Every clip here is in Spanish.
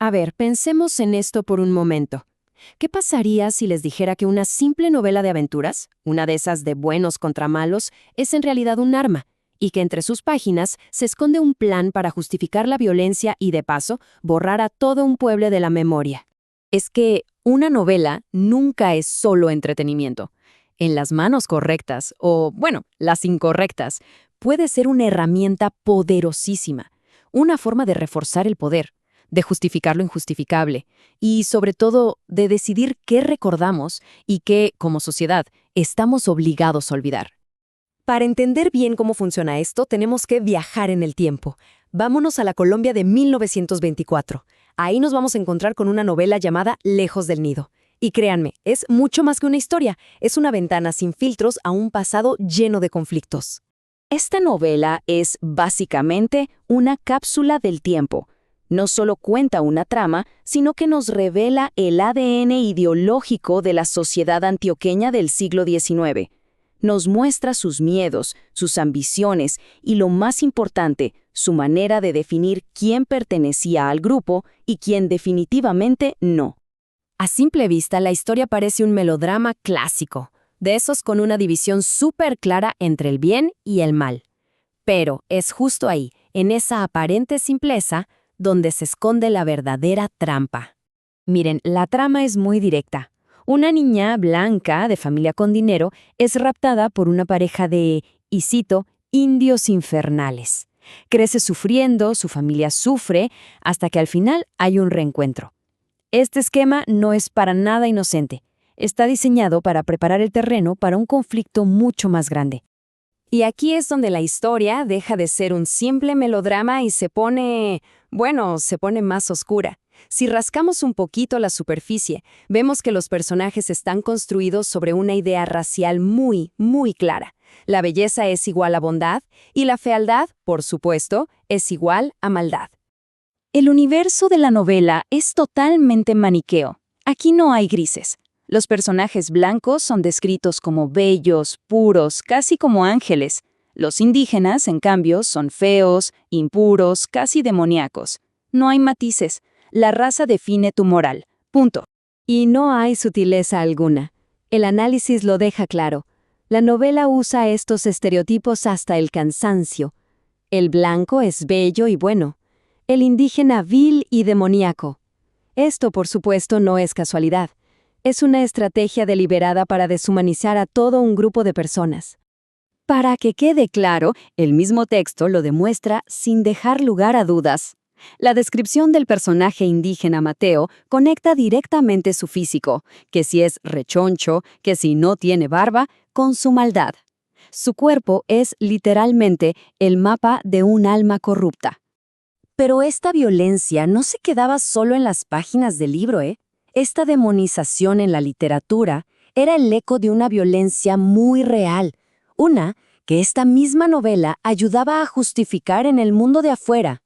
A ver, pensemos en esto por un momento. ¿Qué pasaría si les dijera que una simple novela de aventuras, una de esas de buenos contra malos, es en realidad un arma, y que entre sus páginas se esconde un plan para justificar la violencia y, de paso, borrar a todo un pueblo de la memoria? Es que una novela nunca es solo entretenimiento. En las manos correctas, o, bueno, las incorrectas, puede ser una herramienta poderosísima, una forma de reforzar el poder, de justificar lo injustificable y, sobre todo, de decidir qué recordamos y qué, como sociedad, estamos obligados a olvidar. Para entender bien cómo funciona esto, tenemos que viajar en el tiempo. Vámonos a la Colombia de 1924. Ahí nos vamos a encontrar con una novela llamada Lejos del Nido. Y créanme, es mucho más que una historia, es una ventana sin filtros a un pasado lleno de conflictos. Esta novela es, básicamente, una cápsula del tiempo. No solo cuenta una trama, sino que nos revela el ADN ideológico de la sociedad antioqueña del siglo XIX. Nos muestra sus miedos, sus ambiciones y, lo más importante, su manera de definir quién pertenecía al grupo y quién definitivamente no. A simple vista, la historia parece un melodrama clásico, de esos con una división súper clara entre el bien y el mal. Pero es justo ahí, en esa aparente simpleza, donde se esconde la verdadera trampa. Miren, la trama es muy directa. Una niña blanca de familia con dinero es raptada por una pareja de, y cito, indios infernales. Crece sufriendo, su familia sufre, hasta que al final hay un reencuentro. Este esquema no es para nada inocente. Está diseñado para preparar el terreno para un conflicto mucho más grande. Y aquí es donde la historia deja de ser un simple melodrama y se pone más oscura. Si rascamos un poquito la superficie, vemos que los personajes están construidos sobre una idea racial muy, muy clara. La belleza es igual a bondad y la fealdad, por supuesto, es igual a maldad. El universo de la novela es totalmente maniqueo. Aquí no hay grises. Los personajes blancos son descritos como bellos, puros, casi como ángeles. Los indígenas, en cambio, son feos, impuros, casi demoníacos. No hay matices. La raza define tu moral. Punto. Y no hay sutileza alguna. El análisis lo deja claro. La novela usa estos estereotipos hasta el cansancio. El blanco es bello y bueno. El indígena vil y demoníaco. Esto, por supuesto, no es casualidad. Es una estrategia deliberada para deshumanizar a todo un grupo de personas. Para que quede claro, el mismo texto lo demuestra sin dejar lugar a dudas. La descripción del personaje indígena Mateo conecta directamente su físico, que si es rechoncho, que si no tiene barba, con su maldad. Su cuerpo es literalmente el mapa de un alma corrupta. Pero esta violencia no se quedaba solo en las páginas del libro, ¿eh? Esta demonización en la literatura era el eco de una violencia muy real, una que esta misma novela ayudaba a justificar en el mundo de afuera.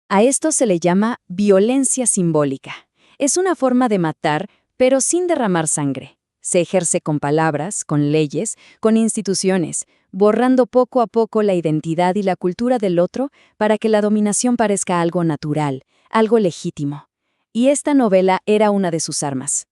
A esto se le llama violencia simbólica. Es una forma de matar, pero sin derramar sangre. Se ejerce con palabras, con leyes, con instituciones, borrando poco a poco la identidad y la cultura del otro para que la dominación parezca algo natural, algo legítimo. Y esta novela era una de sus armas.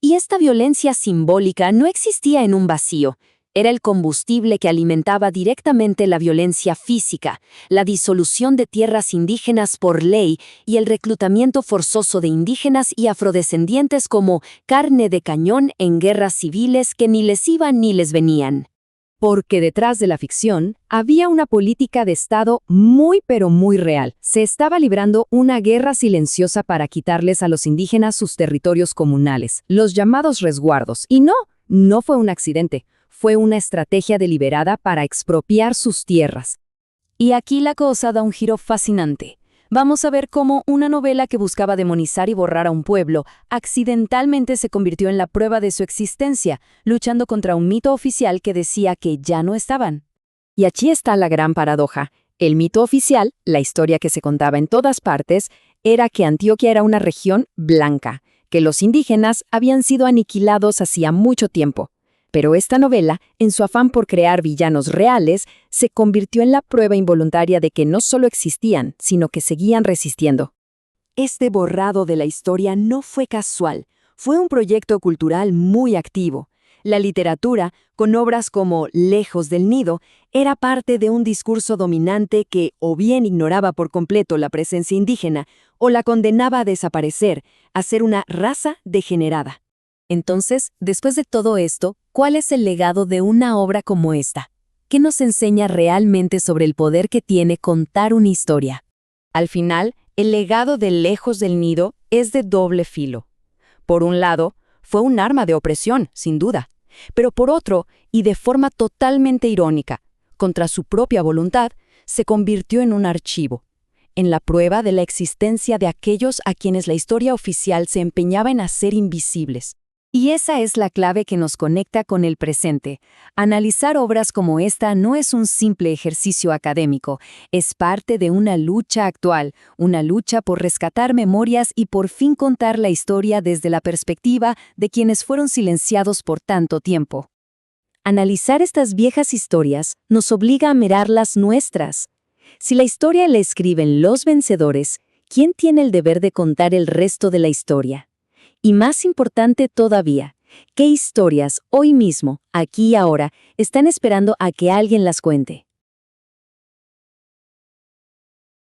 Y esta violencia simbólica no existía en un vacío. Era el combustible que alimentaba directamente la violencia física, la disolución de tierras indígenas por ley y el reclutamiento forzoso de indígenas y afrodescendientes como carne de cañón en guerras civiles que ni les iban ni les venían. Porque detrás de la ficción había una política de Estado muy pero muy real. Se estaba librando una guerra silenciosa para quitarles a los indígenas sus territorios comunales, los llamados resguardos. Y no fue un accidente. Fue una estrategia deliberada para expropiar sus tierras. Y aquí la cosa da un giro fascinante. Vamos a ver cómo una novela que buscaba demonizar y borrar a un pueblo accidentalmente se convirtió en la prueba de su existencia, luchando contra un mito oficial que decía que ya no estaban. Y aquí está la gran paradoja. El mito oficial, la historia que se contaba en todas partes, era que Antioquia era una región blanca, que los indígenas habían sido aniquilados hacía mucho tiempo. Pero esta novela, en su afán por crear villanos reales, se convirtió en la prueba involuntaria de que no solo existían, sino que seguían resistiendo. Este borrado de la historia no fue casual, fue un proyecto cultural muy activo. La literatura, con obras como Lejos del Nido, era parte de un discurso dominante que o bien ignoraba por completo la presencia indígena o la condenaba a desaparecer, a ser una raza degenerada. Entonces, después de todo esto, ¿cuál es el legado de una obra como esta? ¿Qué nos enseña realmente sobre el poder que tiene contar una historia? Al final, el legado de Lejos del Nido es de doble filo. Por un lado, fue un arma de opresión, sin duda, pero por otro, y de forma totalmente irónica, contra su propia voluntad, se convirtió en un archivo, en la prueba de la existencia de aquellos a quienes la historia oficial se empeñaba en hacer invisibles. Y esa es la clave que nos conecta con el presente. Analizar obras como esta no es un simple ejercicio académico, es parte de una lucha actual, una lucha por rescatar memorias y por fin contar la historia desde la perspectiva de quienes fueron silenciados por tanto tiempo. Analizar estas viejas historias nos obliga a mirar las nuestras. Si la historia la escriben los vencedores, ¿quién tiene el deber de contar el resto de la historia? Y más importante todavía, ¿qué historias hoy mismo, aquí y ahora, están esperando a que alguien las cuente?